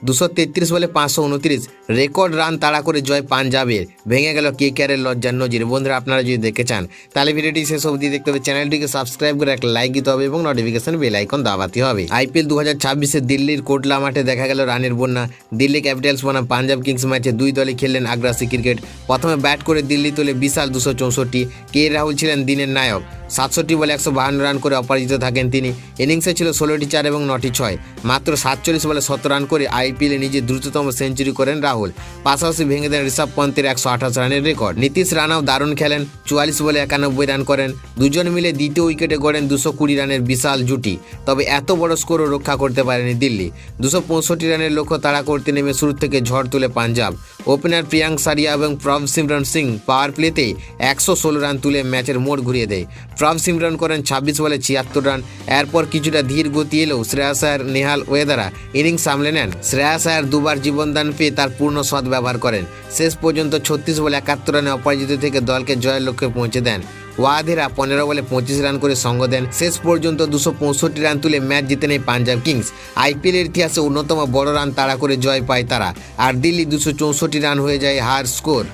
233 বলে 529 record run তাড়া করে জয় পাঞ্জাবের। ভেঙে গেল কেকেআরের লজ্জার নজির। বন্ধুরা, আপনারা যদি দেখতে চান তাহলে ভিডিওটি শেষ অবধি দেখতে হবে, চ্যানেলটিকে সাবস্ক্রাইব করে একটা লাইক দিতে হবে এবং নোটিফিকেশন বেল আইকন দাবাতে হবে। আইপিএল 2026-এ দিল্লির কোটলা মাঠে দেখা গেল রানের বন্যা। দিল্লি ক্যাপিটালস বনাম পাঞ্জাব কিংস ম্যাচে দুই দলই খেললেন আগ্রাসী ক্রিকেট। প্রথমে ব্যাট করে দিল্লি তোলে বিশাল 264। কে রাহুল ছিলেন দিনের নায়ক। 67 বলে 152 রান করে অপরাজিত থাকেন তিনি। ইনিংসে ছিল 16টি 4 এবং 9টি 6। মাত্র 47 বলে 17 রান করে আইপিএলে নিজের দ্রুততম সেঞ্চুরি করেন রাহুল। পাশাপাশি ভেঙে দেন ঋষভ পন্থের 128 রানের রেকর্ড। নীতিশ রানাও দারুণ খেলেন, 44 বলে 91 রান করেন। দুজন মিলে দ্বিতীয় উইকেটে গড়েন 220 রানের বিশাল জুটি। তবে এত বড় স্কোরও রক্ষা করতে পারেনি দিল্লি। 265 রানের লক্ষ্য তাড়া করতে নেমে শুরু থেকে ঝড় তুলে পাঞ্জাব। ওপেনার প্রিয়াঙ্ক সারিয়া এবং প্রভসিমরন সিং পাওয়ার প্লেতেই 116 রান তুলে ম্যাচের মোড় ঘুরিয়ে দেয়। প্রভসিমরন করেন 26 বলে 76 রান। এরপর কিছুটা ধীর গতি এলেও শ্রেয়াস আয়ার, নেহাল ওয়েদারা ইনিংস সামলে নেন। শ্রেয়াস আয়ার দুবার জীবনদান পেয়ে তার পূর্ণ সদ্ব্যবহার করেন। শেষ পর্যন্ত 36 বলে 71 রানে অপরাজিত থেকে দলকে জয়ের লক্ষ্যে পৌঁছে দেন। ওয়াদেরা 15 বলে 25 রান করে সঙ্গ দেন। শেষ পর্যন্ত 265 রান তুলে ম্যাচ জিতে নেয় পাঞ্জাব কিংস। আইপিএলের ইতিহাসে অন্যতম বড় রান তাড়া করে জয় পায় তারা। আর দিল্লি 264 রান হয়ে যায় হার স্কোর।